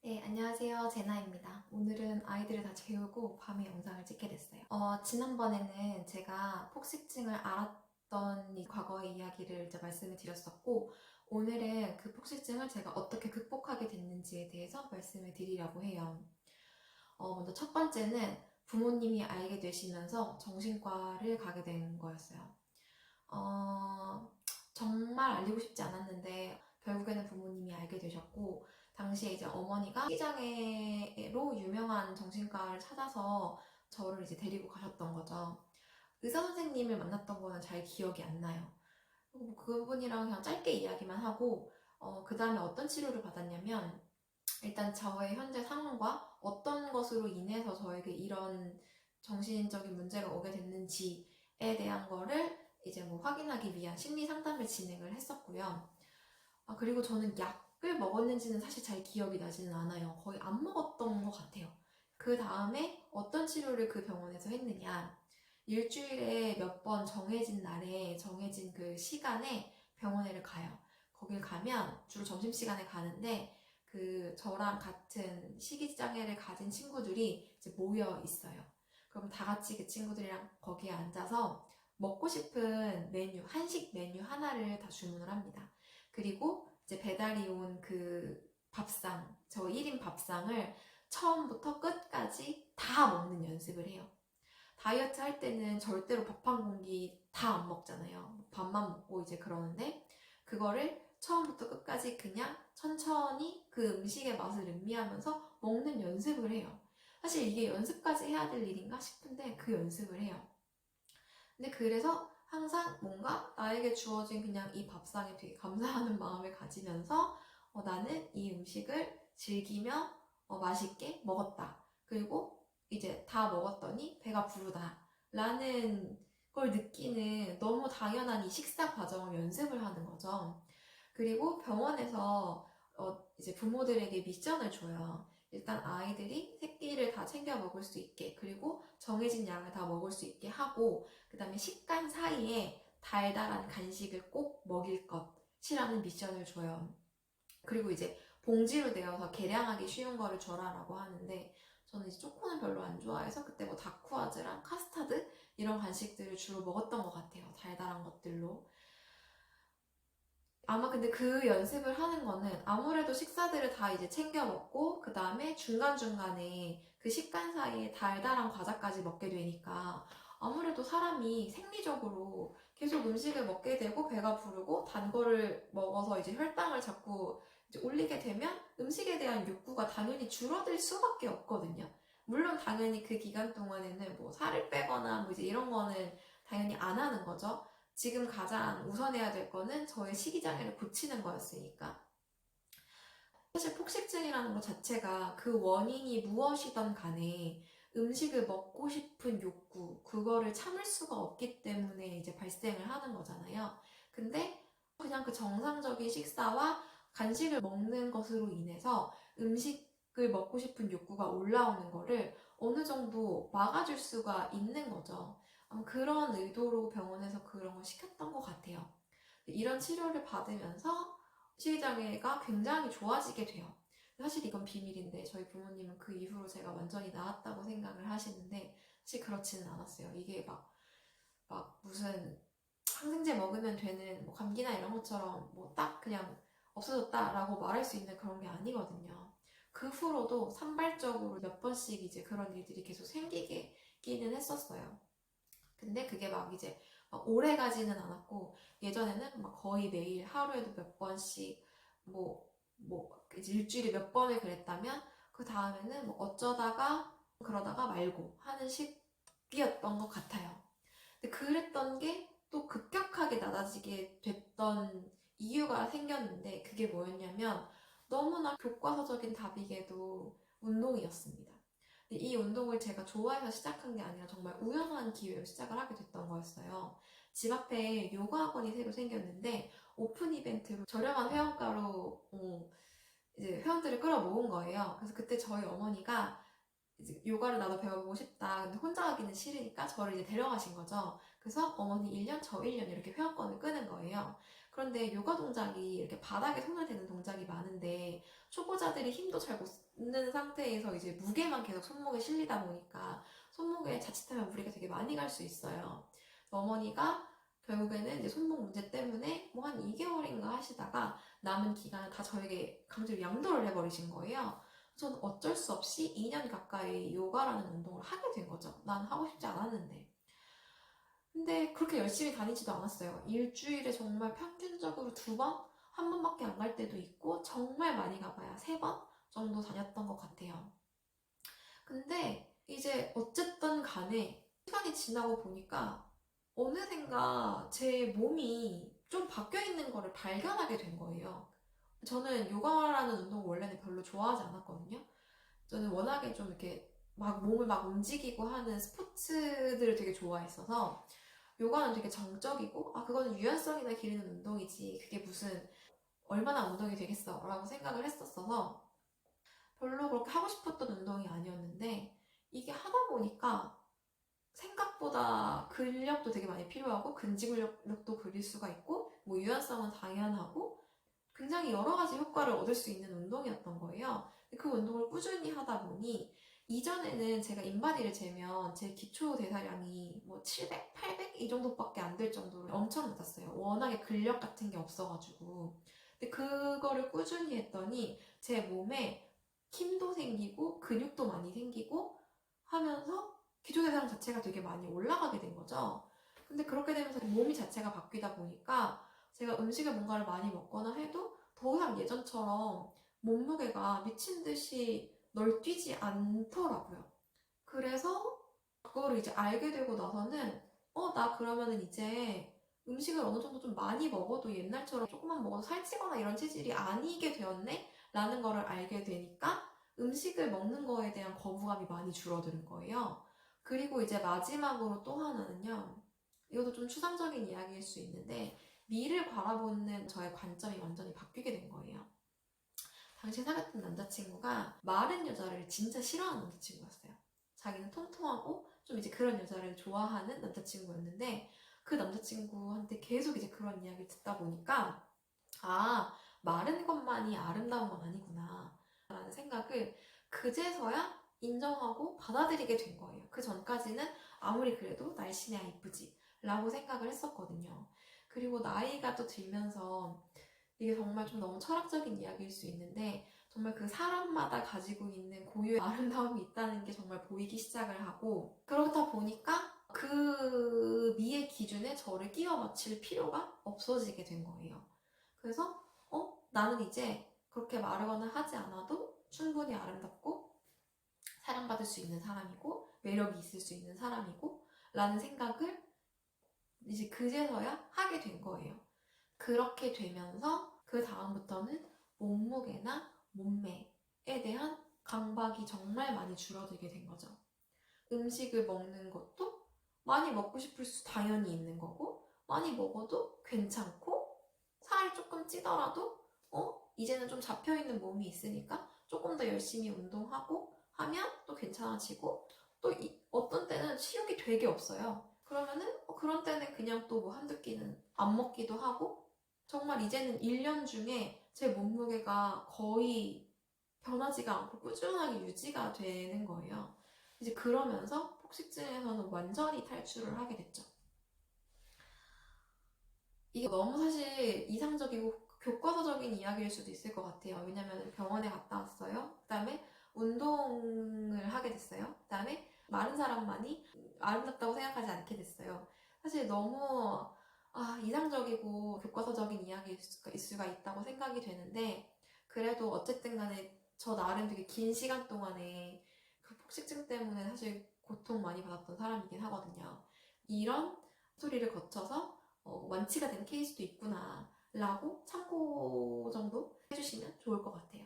네, 안녕하세요. 제나입니다. 오늘은 아이들을 다 재우고 밤에 영상을 찍게 됐어요. 지난번에는 제가 폭식증을 앓았던 이 과거의 이야기를 이제 말씀을 드렸었고, 오늘은 그 폭식증을 제가 어떻게 극복하게 됐는지에 대해서 말씀을 드리려고 해요. 먼저 첫 번째는 부모님이 알게 되시면서 정신과를 가게 된 거였어요. 어, 정말 알리고 싶지 않았는데 결국에는 부모님이 알게 되셨고, 당시에 이제 어머니가 식이장애로 유명한 정신과를 찾아서 저를 이제 데리고 가셨던 거죠. 의사 선생님을 만났던 거는 잘 기억이 안 나요. 그리고 뭐 그분이랑 그냥 짧게 이야기만 하고, 그 다음에 어떤 치료를 받았냐면, 일단 저의 현재 상황과 어떤 것으로 인해서 저에게 이런 정신적인 문제가 오게 됐는지에 대한 거를 이제 뭐 확인하기 위한 심리 상담을 진행을 했었고요. 그리고 저는 약을 먹었는지는 사실 잘 기억이 나지는 않아요. 거의 안 먹었던 것 같아요. 그 다음에 어떤 치료를 그 병원에서 했느냐. 일주일에 몇 번 정해진 날에 정해진 그 시간에 병원에를 가요. 거길 가면 주로 점심시간에 가는데 저랑 같은 식이장애를 가진 친구들이 이제 모여 있어요. 그럼 다 같이 그 친구들이랑 거기에 앉아서 먹고 싶은 메뉴, 한식 메뉴 하나를 다 주문을 합니다. 그리고 이제 배달이 온 그 밥상, 저 1인 밥상을 처음부터 끝까지 다 먹는 연습을 해요. 다이어트 할 때는 절대로 밥 한 공기 다 안 먹잖아요. 밥만 먹고 이제 그러는데, 그거를 처음부터 끝까지 그냥 천천히 그 음식의 맛을 음미하면서 먹는 연습을 해요. 사실 이게 연습까지 해야 될 일인가 싶은데 그 연습을 해요. 근데 그래서 항상 뭔가 나에게 주어진 그냥 이 밥상에 되게 감사하는 마음을 가지면서 나는 이 음식을 즐기며 맛있게 먹었다. 그리고 이제 다 먹었더니 배가 부르다. 라는 걸 느끼는 너무 당연한 이 식사 과정을 연습을 하는 거죠. 그리고 병원에서 이제 부모들에게 미션을 줘요. 일단 아이들이 새끼를 다 챙겨 먹을 수 있게, 그리고 정해진 양을 다 먹을 수 있게 하고, 그 다음에 식간 사이에 달달한 간식을 꼭 먹일 것이라는 미션을 줘요. 그리고 이제 봉지로 되어서 계량하기 쉬운 거를 줘라라고 하는데, 저는 이제 초코는 별로 안 좋아해서 그때 뭐 다쿠아즈랑 카스타드 이런 간식들을 주로 먹었던 것 같아요. 달달한 것들로. 아마 근데 그 연습을 하는 거는 아무래도 식사들을 다 이제 챙겨 먹고, 그 다음에 중간중간에 그 식간 사이에 달달한 과자까지 먹게 되니까 아무래도 사람이 생리적으로 계속 음식을 먹게 되고 배가 부르고 단 거를 먹어서 이제 혈당을 자꾸 이제 올리게 되면 음식에 대한 욕구가 당연히 줄어들 수밖에 없거든요. 물론 당연히 그 기간 동안에는 뭐 살을 빼거나 뭐 이제 이런 거는 당연히 안 하는 거죠. 지금 가장 우선해야 될 거는 저의 식이장애를 고치는 거였으니까. 사실 폭식증이라는 것 자체가 그 원인이 무엇이든 간에 음식을 먹고 싶은 욕구, 그거를 참을 수가 없기 때문에 이제 발생을 하는 거잖아요. 근데 그냥 그 정상적인 식사와 간식을 먹는 것으로 인해서 음식을 먹고 싶은 욕구가 올라오는 거를 어느 정도 막아줄 수가 있는 거죠. 그런 의도로 병원에서 그런 걸 시켰던 것 같아요. 이런 치료를 받으면서 식이장애가 굉장히 좋아지게 돼요. 사실 이건 비밀인데 저희 부모님은 그 이후로 제가 완전히 나았다고 생각을 하시는데 사실 그렇지는 않았어요. 이게 막 무슨 항생제 먹으면 되는 뭐 감기나 이런 것처럼 뭐 딱 그냥 없어졌다라고 말할 수 있는 그런 게 아니거든요. 그 후로도 산발적으로 몇 번씩 이제 그런 일들이 계속 생기게 끼는 했었어요. 근데 그게 막 이제 막 오래 가지는 않았고, 예전에는 막 거의 매일 하루에도 몇 번씩 뭐 이제 일주일에 몇 번을 그랬다면, 그 다음에는 뭐 어쩌다가 그러다가 말고 하는 시기였던 것 같아요. 근데 그랬던 게 또 급격하게 낮아지게 됐던 이유가 생겼는데, 그게 뭐였냐면 너무나 교과서적인 답이게도 운동이었습니다. 근데 이 운동을 제가 좋아해서 시작한 게 아니라 정말 우연한 기회로 시작을 하게 됐던 거였어요. 집 앞에 요가 학원이 새로 생겼는데 오픈 이벤트로 저렴한 회원가로 이제 회원들을 끌어모은 거예요. 그래서 그때 저희 어머니가 이제 요가를 나도 배워보고 싶다. 근데 혼자 하기는 싫으니까 저를 이제 데려가신 거죠. 그래서 어머니 1년, 저 1년 이렇게 회원권을 끄는 거예요. 그런데 요가 동작이 이렇게 바닥에 손을 대는 동작이 많은데 초보자들이 힘도 잘 못 쓰는 상태에서 이제 무게만 계속 손목에 실리다 보니까 손목에 자칫하면 무리가 되게 많이 갈 수 있어요. 어머니가 결국에는 이제 손목 문제 때문에 뭐 한 2개월인가 하시다가 남은 기간을 다 저에게 강제로 양도를 해버리신 거예요. 저는 어쩔 수 없이 2년 가까이 요가라는 운동을 하게 된 거죠. 난 하고 싶지 않았는데. 근데 그렇게 열심히 다니지도 않았어요. 일주일에 정말 평균적으로 2번? 한 번밖에 안 갈 때도 있고 정말 많이 가봐야 3번 정도 다녔던 것 같아요. 근데 이제 어쨌든 간에 시간이 지나고 보니까 어느샌가 제 몸이 좀 바뀌어 있는 거를 발견하게 된 거예요. 저는 요가라는 운동을 원래는 별로 좋아하지 않았거든요. 저는 워낙에 좀 이렇게 막 몸을 막 움직이고 하는 스포츠들을 되게 좋아했어서 요가는 되게 정적이고 그거는 유연성이나 기르는 운동이지 그게 무슨 얼마나 운동이 되겠어 라고 생각을 했었어서 별로 그렇게 하고 싶었던 운동이 아니었는데 이게 하다 보니까 생각보다 근력도 되게 많이 필요하고 근지근력도 그릴 수가 있고 뭐 유연성은 당연하고 굉장히 여러 가지 효과를 얻을 수 있는 운동이었던 거예요. 그 운동을 꾸준히 하다 보니 이전에는 제가 인바디를 재면 제 기초 대사량이 뭐 700, 800 이 정도밖에 안 될 정도로 엄청 낮았어요. 워낙에 근력 같은 게 없어가지고. 근데 그거를 꾸준히 했더니 제 몸에 힘도 생기고 근육도 많이 생기고 하면서 기초 대사량 자체가 되게 많이 올라가게 된 거죠. 근데 그렇게 되면서 몸이 자체가 바뀌다 보니까 제가 음식을 뭔가를 많이 먹거나 해도 더 이상 예전처럼 몸무게가 미친 듯이 널뛰지 않더라고요. 그래서 그거를 이제 알게 되고 나서는 나 그러면은 이제 음식을 어느 정도 좀 많이 먹어도 옛날처럼 조금만 먹어도 살찌거나 이런 체질이 아니게 되었네? 라는 거를 알게 되니까 음식을 먹는 거에 대한 거부감이 많이 줄어드는 거예요. 그리고 이제 마지막으로 또 하나는요. 이것도 좀 추상적인 이야기일 수 있는데 미를 바라보는 저의 관점이 완전히 바뀌게 된 거예요. 당시에 사귀었던 남자친구가 마른 여자를 진짜 싫어하는 남자친구였어요. 자기는 통통하고 좀 이제 그런 여자를 좋아하는 남자친구였는데 그 남자친구한테 계속 이제 그런 이야기를 듣다 보니까 마른 것만이 아름다운 건 아니구나 라는 생각을 그제서야 인정하고 받아들이게 된 거예요. 그 전까지는 아무리 그래도 날씬해야 이쁘지 라고 생각을 했었거든요. 그리고 나이가 또 들면서 이게 정말 좀 너무 철학적인 이야기일 수 있는데 정말 그 사람마다 가지고 있는 고유의 아름다움이 있다는 게 정말 보이기 시작을 하고 그러다 보니까 그 미의 기준에 저를 끼워 맞출 필요가 없어지게 된 거예요. 그래서 나는 이제 그렇게 마르거나 하지 않아도 충분히 아름답고 사랑받을 수 있는 사람이고 매력이 있을 수 있는 사람이고 라는 생각을 이제 그제서야 하게 된 거예요. 그렇게 되면서 그 다음부터는 몸무게나 몸매에 대한 강박이 정말 많이 줄어들게 된 거죠. 음식을 먹는 것도 많이 먹고 싶을 수 당연히 있는 거고 많이 먹어도 괜찮고 살이 조금 찌더라도 이제는 좀 잡혀있는 몸이 있으니까 조금 더 열심히 운동하고 하면 또 괜찮아지고 또 어떤 때는 식욕이 되게 없어요. 그러면은 그런 때는 그냥 또 뭐 한두 끼는 안 먹기도 하고 정말 이제는 1년 중에 제 몸무게가 거의 변하지가 않고 꾸준하게 유지가 되는 거예요. 이제 그러면서 폭식증에서는 완전히 탈출을 하게 됐죠. 이게 너무 사실 이상적이고 교과서적인 이야기일 수도 있을 것 같아요. 왜냐면 병원에 갔다 왔어요. 그 다음에 운동을 하게 됐어요. 그 다음에 마른 사람만이 아름답다고 생각하지 않게 됐어요. 사실 너무 이상적이고 교과서적인 이야기일 수가 있다고 생각이 되는데 그래도 어쨌든 간에 저 나름 되게 긴 시간 동안에 그 폭식증 때문에 사실 고통 많이 받았던 사람이긴 하거든요. 이런 스토리를 거쳐서 완치가 된 케이스도 있구나 라고 참고 정도 해주시면 좋을 것 같아요.